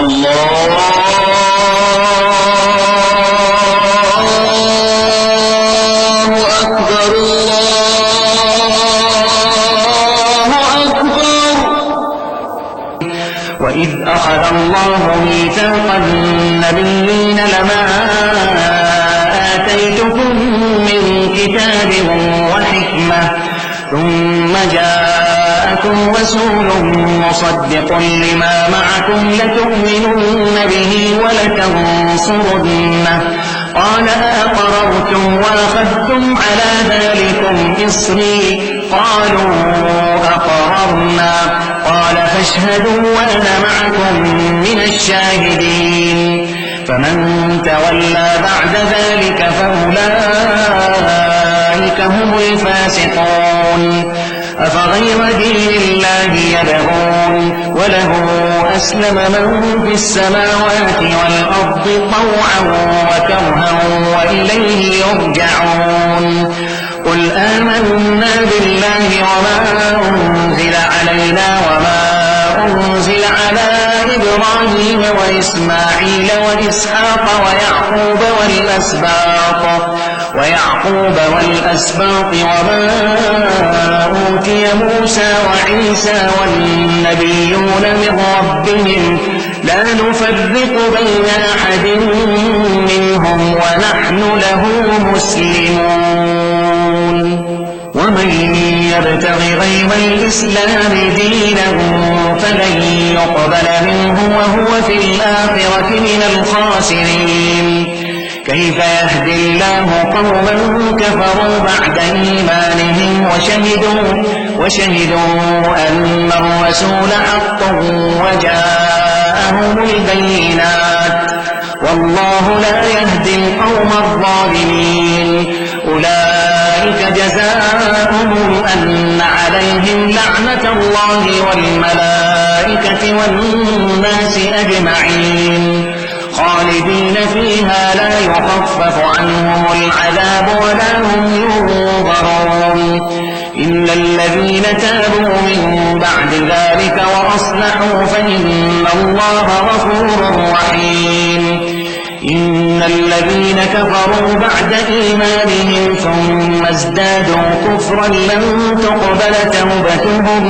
الله أكبر الله أكبر. وإذ أخذ الله ميثاق النبيين لما آتيتكم من كتاب وحكمة ثم جاءكم رسول مصدق لما معكم لتؤمنن به ولتنصرنه قال أقررتم وأخذتم على ذلكم إصري قالوا أقررنا قال فاشهدوا وأنا معكم من الشاهدين فمن تولى بعد ذلك فأولئك هم الفاسقون. أفغير دين الله يبغون وله أسلم من في السماوات والأرض طوعا وكرها وإليه يرجعون. قل آمنا بالله وما أنزل علينا وما أنزل على إبراهيم وإسماعيل وإسحاق ويعقوب والأسباط وما أوتي موسى وعيسى والنبيون من ربهم لا نفرق بين أحد منهم ونحن له مسلمون. ومن يبتغ غير الإسلام دينا فلن يقبل منه وهو في الآخرة من الخاسرين. كيف يهدي الله قوما كفروا بعد إيمانهم وشهدوا أن الرسول حق وجاءهم البينات والله لا يهدي القوم الظالمين. أولئك جزاؤهم أن عليهم لعنة الله والملائكة والناس أجمعين خالدين فيها لا يخفف عنهم العذاب ولا هم ينظرون إلا الذين تابوا من بعد ذلك وأصلحوا فإن الله غفور رحيم. إن الذين كفروا بعد إيمانهم ثم ازدادوا كفرا لن تقبل توبتهم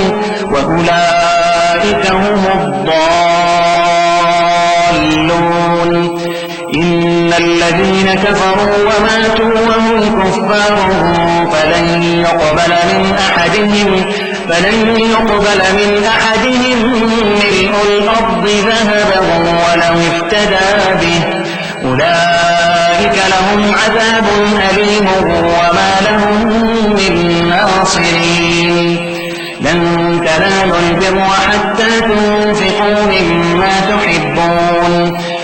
وأولئك هم الضالون. إن الذين كفروا وماتوا وهم كفار فلن يقبل من أحدهم ملء الأرض ذهبا ولو افتدى به أولئك لهم عذاب أليم وما لهم من ناصرين. لن تنالوا البر حتى تنفقوا مما تحبون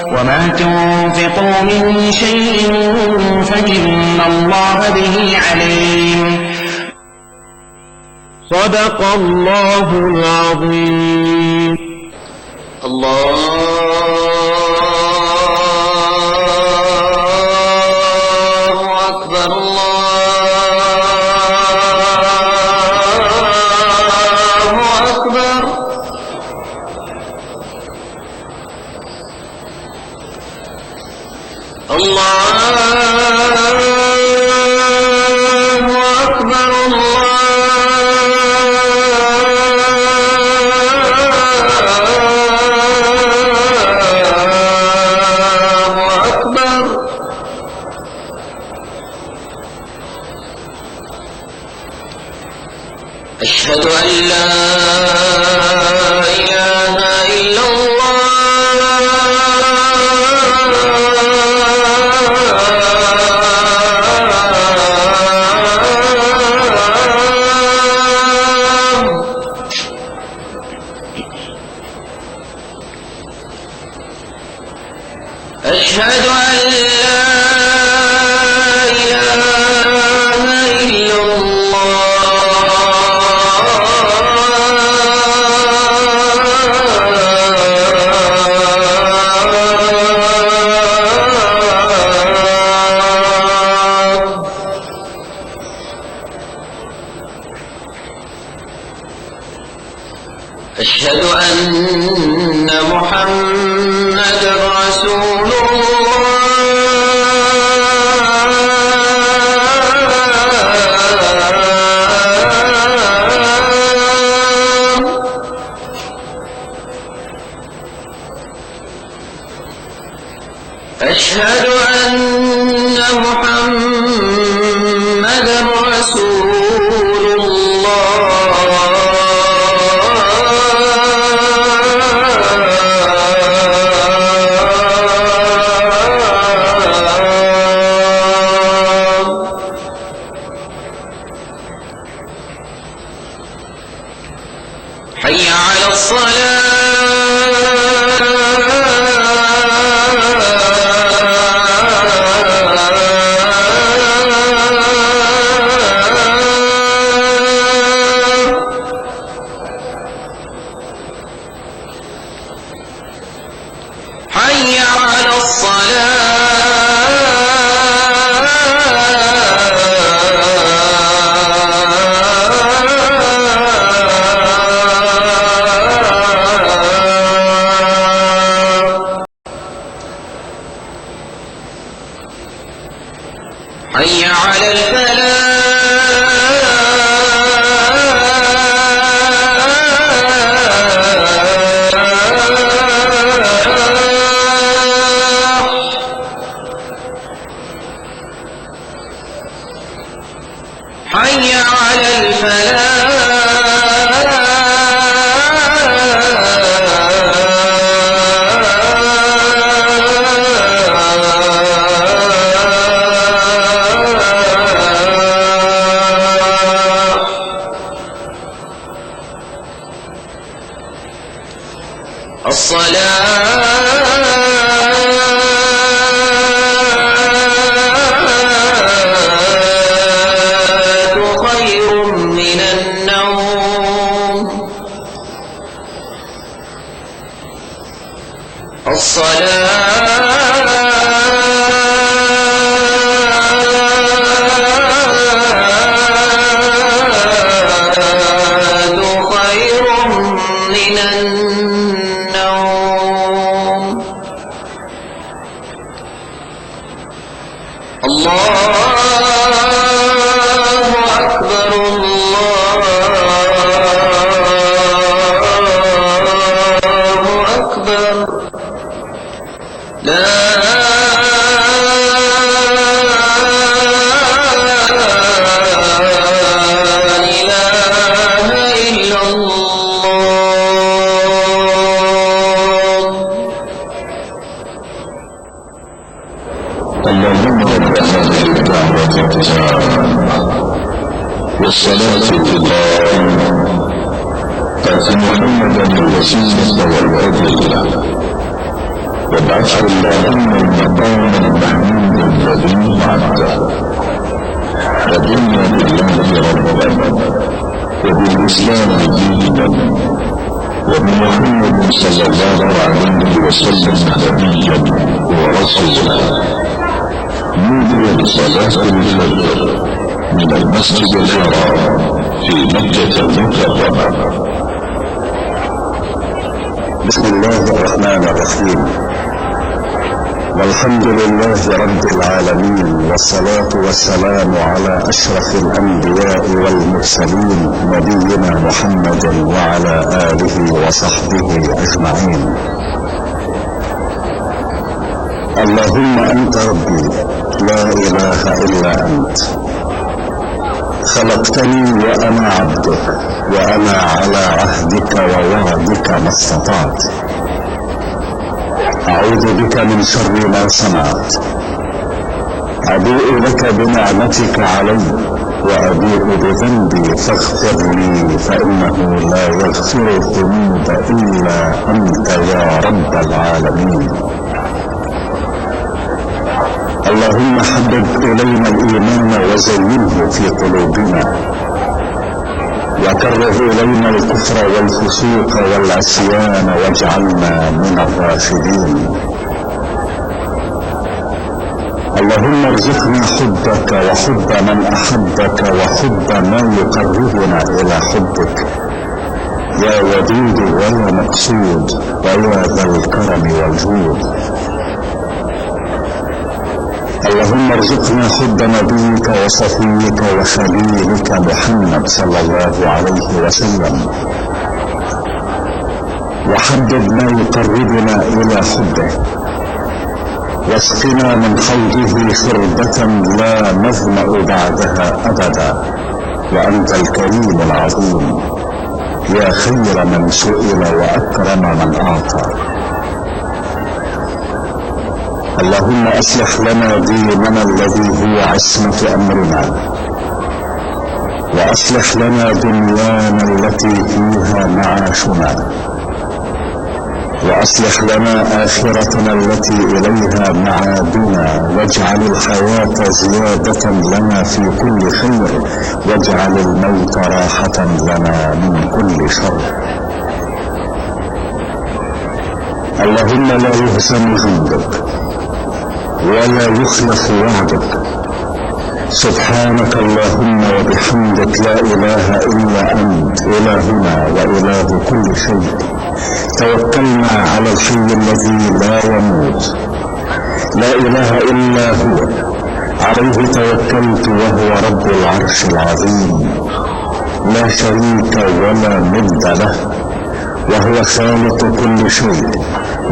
وما تنفقوا من شيء فإن الله به عليم. صدق الله العظيم. أشهد أن لا إله إلا أشهد أن لا إله إلا أشهد أن محمدا رسول أشهد أن محمدا رسول حي على الصلاة حي على حي على الفلاح حي على الفلاح والصلاة القائمة آت محمدا الوسيلة والفضيلة وابعثه اللهم المقام المحمود الذي وعدته. رضينا بالله ربا وبالإسلام دينا وبمحمد صلى الله عليه وسلم نبيا ورسولا. نودي بصلاة الفجر من المسجد الحرام في مكة المكرمة. بسم الله الرحمن الرحيم، والحمد لله رب العالمين، والصلاة والسلام على أشرف الأنبياء والمرسلين نبينا محمد وعلى آله وصحبه أجمعين. اللهم أنت ربي لا إله إلا أنت، خلقتني وأنا عبدك، وأنا على عهدك ووعدك ما استطعت. أعوذ بك من شر ما صنعت، أبوء لك بنعمتك علي وأبوء بذنبي فاغفر لي، فإنه لا يغفر الذنوب إلا أنت يا رب العالمين. اللهم حبب إلينا الإيمان وزينه في قلوبنا، وكره إلينا الكفر والفسوق والعصيان واجعلنا من الراشدين. اللهم ارزقنا حبك وحب من أحبك وحب ما يقربنا إلى حبك، يا ودود ويا مقصود ويا ذا الكرم والجود. اللهم ارزقنا حب نبيك وصفيك وخليلك محمد صلى الله عليه وسلم، وحبب ما يقربنا إلى حبه، واسقنا من حوضه شربة لا نظمأ بعدها أبدا، وأنت الكريم العظيم يا خير من سئل وأكرم من أعطى. اللهم أصلح لنا ديننا الذي هو عصمة أمرنا، وأصلح لنا دنيانا التي فيها معاشنا، وأصلح لنا آخرتنا التي إليها معادنا، واجعل الحياة زيادة لنا في كل خير، واجعل الموت راحة لنا من كل شر. اللهم لا يهزم جندك ولا يخلف وعدك. سبحانك اللهم وبحمدك، لا إله إلا أنت إلهنا وإله كل شيء. توكلنا على الحي الذي لا يموت، لا إله إلا هو، عليه توكلت وهو رب العرش العظيم، لا شريك ولا ند له، وهو خالق كل شيء،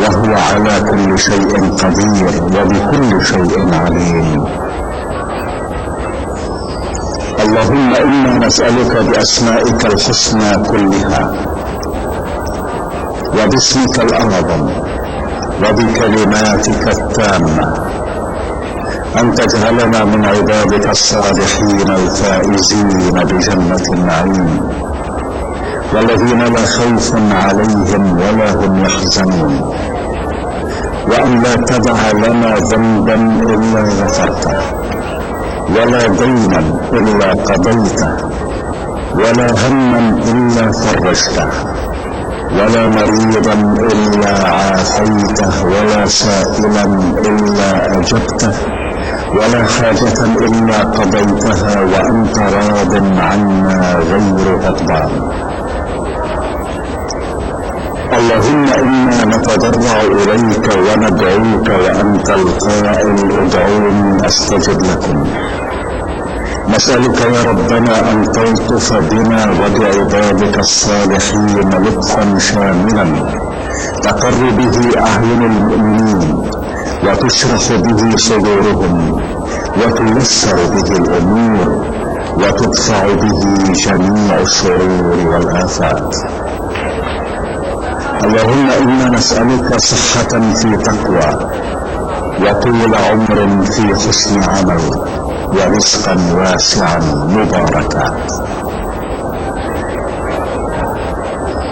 وهو على كل شيء قدير، وبكل شيء عليم. اللهم إنا نسألك بأسمائك الحسنى كلها، وباسمك الأعظم، وبكلماتك التامة، أن تجعلنا من عبادك الصالحين الفائزين بجنة النعيم، والذين لا خوف عليهم ولا هم يحزنون، وأن لا تدع لنا ذنبا إلا غفرته، ولا دينا إلا قضيته، ولا هما إلا فرجته، ولا مريضا إلا عافيته، ولا سائلا إلا أجبته، ولا حاجة إلا قضيتها وأنت راض عنا غير غضبان. اللهم إنا نتضرع إليك وندعوك وأنت القائل ادعوني أستجب لكم. نسألك يا ربنا أن تلطف بنا وبعبادك الصالحين لطفا شاملا تقر به أعين المؤمنين، وتشرح به صدورهم، وتيسر به الأمور، وتدفع به جميع الشرور والآفات. اللهم إنا نسألك صحة في تقوى، وطول عمر في حسن عمل، ورزقا واسعا مباركا.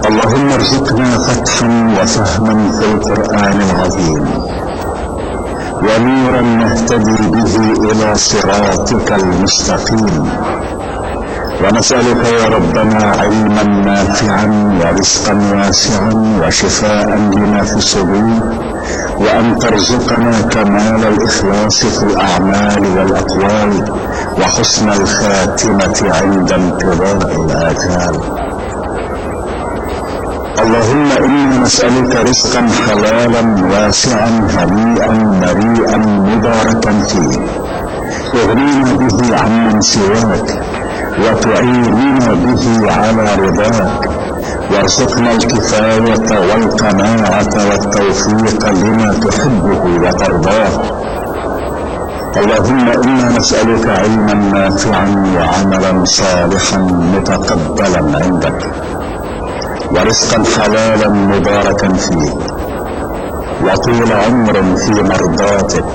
اللهم ارزقنا فتحا وفهما في القرآن العظيم، ونورا نهتدي به إلى صراطك المستقيم. ونسألك يا ربنا علما نافعا ورزقا واسعا وشفاء لما في الصدور، وأن ترزقنا كمال الإخلاص في الأعمال والأقوال، وحسن الخاتمة عند انقضاء الآجال. اللهم إنا نسألك رزقا حلالا واسعا هنيئا مريئا مباركا فيه، تغنينا به عمن سواك، وتعيننا به على رضاك، وارزقنا الكفاية والقناعة والتوفيق لما تحبه وترضاه. اللهم إنا نسألك علما نافعا وعملا صالحا متقبلا عندك، ورزقا حلالا مباركا فيه، وطول عمر في مرضاتك،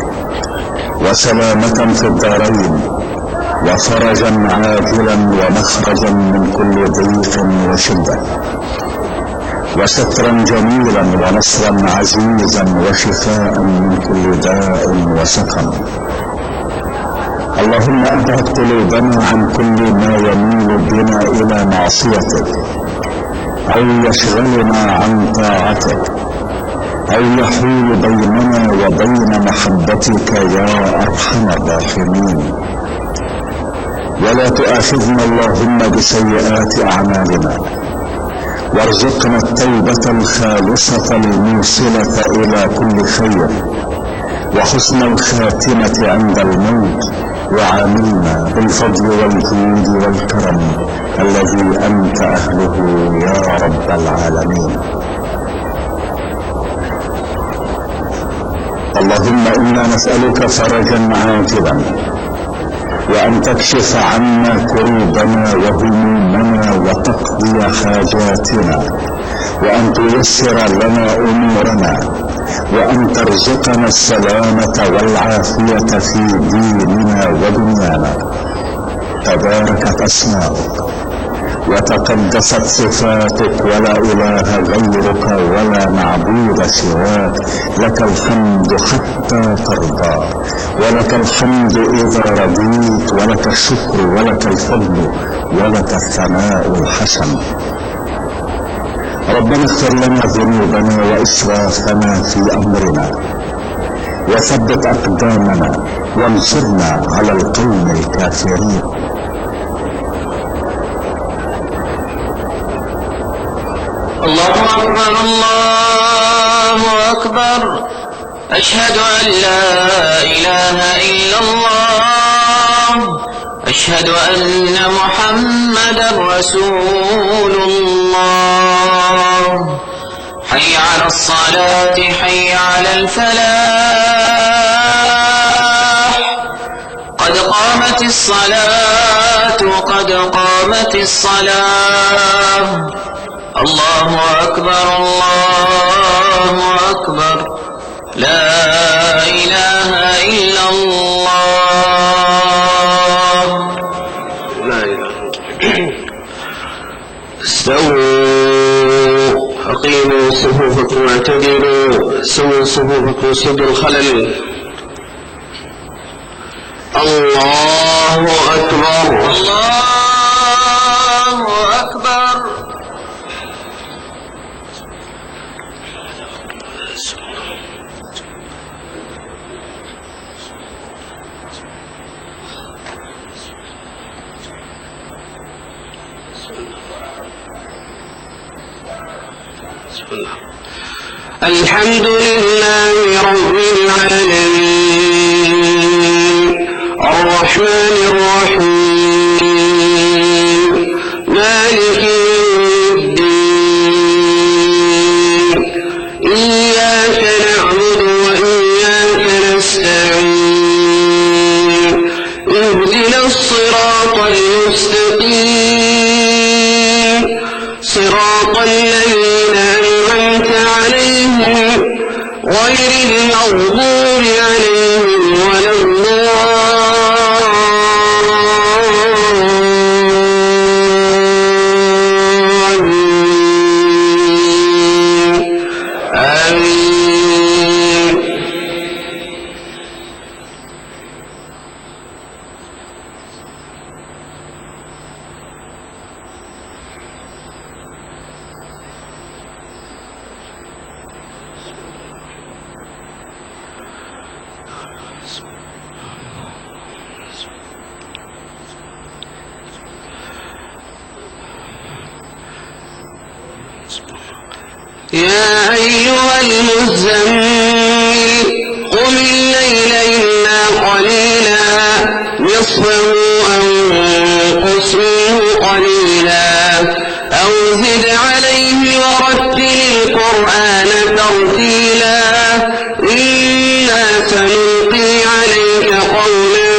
وسلامة في الدارين، وفرجا عاجلا ومخرجا من كل ضيق وشدة، وسترا جميلا ونصرا عزيزا وشفاء من كل داء وسقم. اللهم أبعد قلوبنا عن كل ما يميل بنا إلى معصيتك، أو يشغلنا عن طاعتك، أو يحول بيننا وبين محبتك يا أرحم الراحمين. ولا تؤاخذنا اللهم بسيئات أعمالنا، وارزقنا التوبة الخالصة الموصلة إلى كل خير وحسن الخاتمة عند الموت، وعاملنا بالفضل والجود والكرم الذي أنت أهله يا رب العالمين. اللهم إنا نسألك فرجا عاجلا، وأن تكشف عنا كروبنا وهمومنا وتقضي حاجاتنا، وأن تيسر لنا أمورنا، وأن ترزقنا السلامة والعافية في ديننا ودنيانا. تباركت أسماؤك وتقدست صفاتك، ولا إله غيرك ولا معبود سواك. لك الحمد حتى ترضى، ولك الحمد إذا رضيت، ولك الشكر ولك الفضل ولك الثناء الحسن. ربنا اغفر لنا ذنوبنا وإسرافنا في أمرنا، وثبت أقدامنا، وانصرنا على القوم الكافرين. الله أكبر الله أكبر، أشهد أن لا إله إلا الله، أشهد أن محمدا رسول الله. حي على الصلاة، حي على الفلاح، قد قامت الصلاة، قد قامت الصلاة. الله أكبر الله أكبر، لا إله إلا الله. لا إله. استووا، أقيموا صفوفكم واعتدلوا، سووا صفوفكم وسدوا الخلل. الله أكبر الله أكبر. الحمد لله رب العالمين، الرحمن الرحيم، مالك يوم الدين. إياك نعبد وإياك نستعين، اهدنا الصراط المستقيم، صراط الذين أنعمت عليهم غير المغضوب عليهم ولا الضالين. آمين. يا أيها المزمل، قم الليل إلا قليلا، نصفه أو انقص منه قليلا، أو زد عليه ورتل القرآن ترتيلا. إنا سنلقي عليك قولا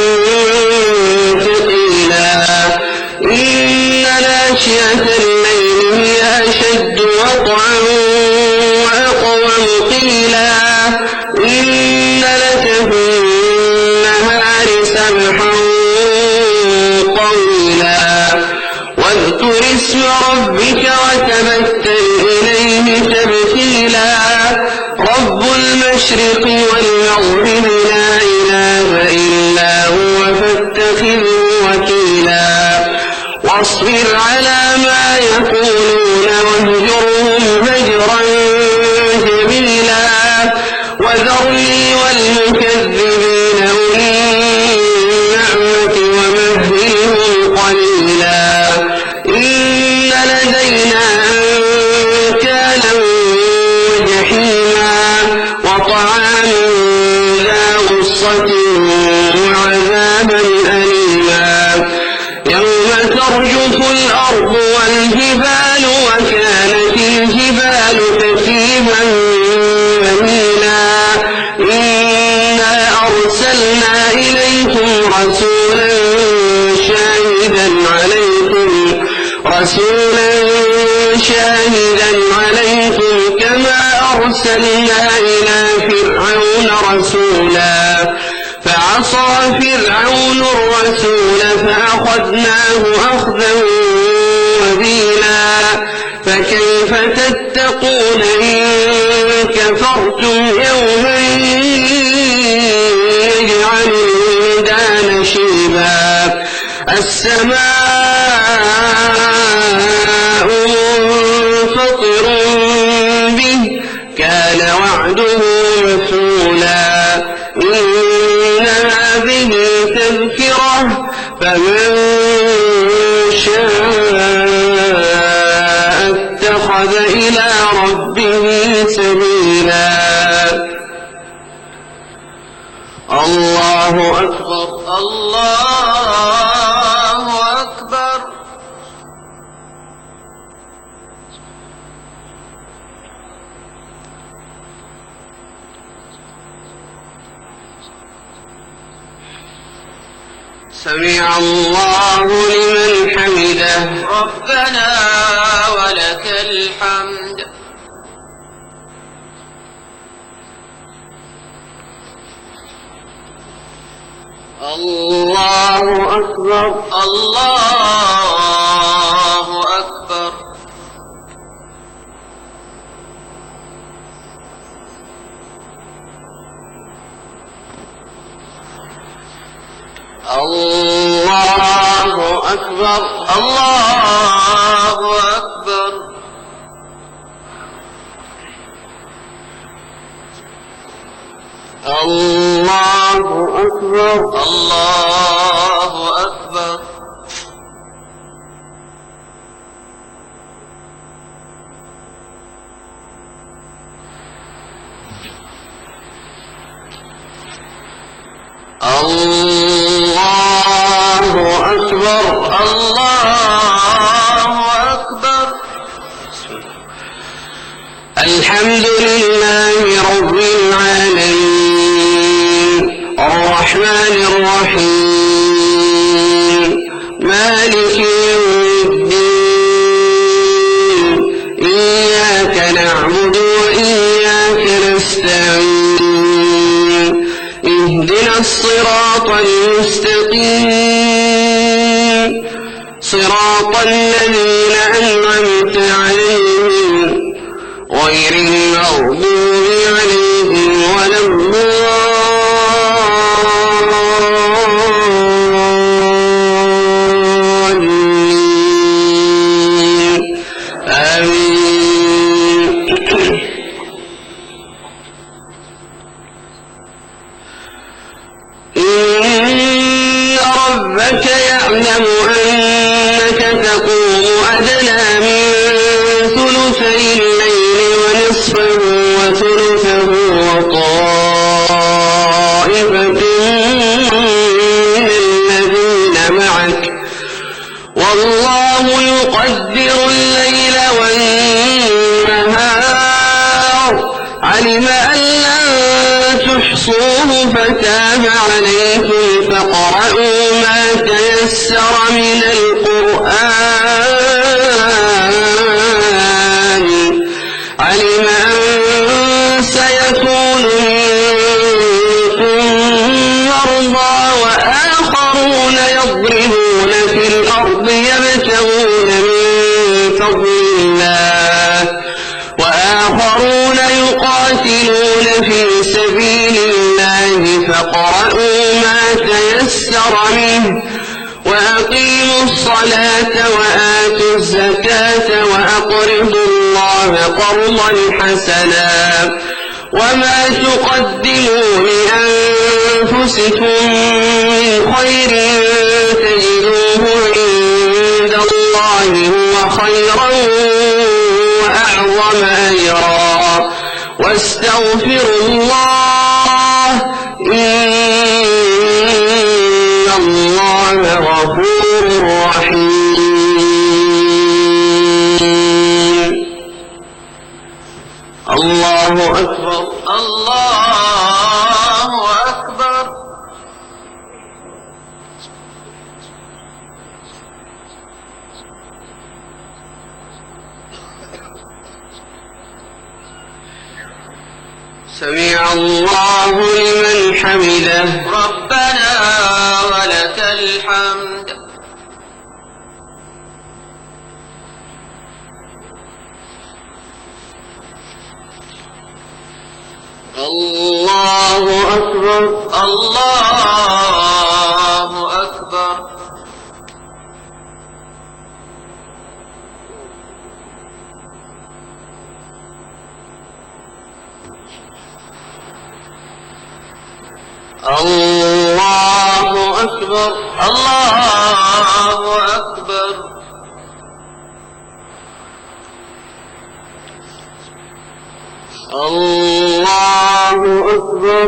ثقيلا. إن ناشئة الليل هي أشد وطئا وأقوم قيلا. إن لك في النهار سبحا طويلا. واذكر اسم ربك وتبتل إليه تبتيلا. رب المشرق والمغرب لا إله إلا هو فاتخذه وكيلا. واصبر على ما يقولون واهجرهم هجرا جميلا. وذرني والمكذبين أولي النعمة ومهلهم قليلا. إن لدينا جحيما وطعاما ذا غصة وعذابا أليما يوم ترجف الأرض والجبال وكانت الجبال كثيبا مهيلا إنا أرسلنا إليكم رسولا شاهدا عليكم كما أرسلنا إلى فرعون رسولا فعصى فرعون الرسول فأخذناه أخذا وبيلا فكيف تتقون إن كفرتم يوما يجعل الولدان شيبا السماء منفطر به كان وعده مفعولا إن هذه تذكرة فمن شاء اتخذ إلى ربه سبيلا الله أكبر الله أكبر سمع الله لمن حمده ربنا ولك الحمد الله أكبر الله أكبر الله أكبر الله أكبر الله أكبر الله أكبر الله أكبر الله أكبر الحمد لله رب العالمين الرحمن الرحيم مالك يوم الدين إياك نعبد وإياك نستعين اهدنا الصراط المستقيم صراط الذين أنعمت عليهم غير المغضوب عليهم ولا الضالين آمين إن ربك يعلم أنك تقوم أدنى من ثلثي الليل ونصفه وثلثه وطائفة من الذين معك والله يقدر الليل والنهار علم أن لن تحصوه فتاب عليكم فاقرؤوا ما تيسر من القرآن علم أن سيكون منكم مرضى وآخرون يضربون في الأرض يبتغون من فضل الله وآخرون يقاتلون في سبيل الله فاقرؤوا ما تيسر منه وأقيموا الصلاة وآتوا الزكاة وأقرضوا الله قرضا حسنا وما تقدموا لأنفسكم من خير تجدوه عند الله هو خيرا وأعظم أجرا واستغفروا الله إن الله غفور رحيم. الله أكبر. الله أكبر. سمع الله لمن حمده. ربنا ولك الحمد. الله أكبر. الله أكبر. الله أكبر. الله أكبر. الله أكبر. الله أكبر.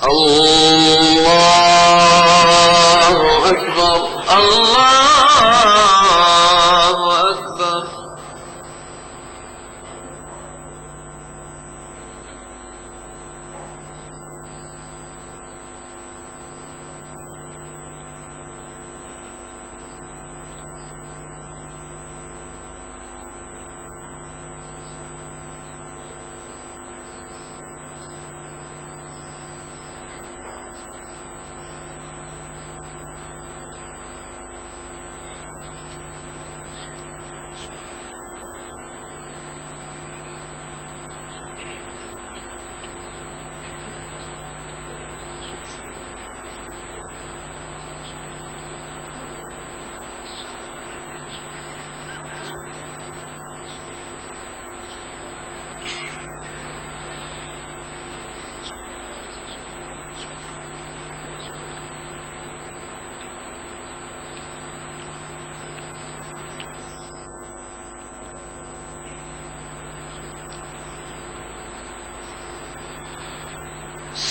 الله أكبر. الله أكبر.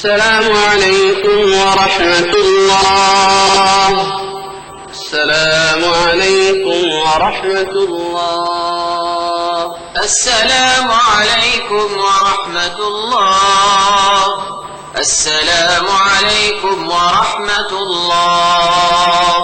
السلام عليكم ورحمة الله. السلام عليكم ورحمة الله. السلام عليكم ورحمة الله. السلام عليكم ورحمة الله.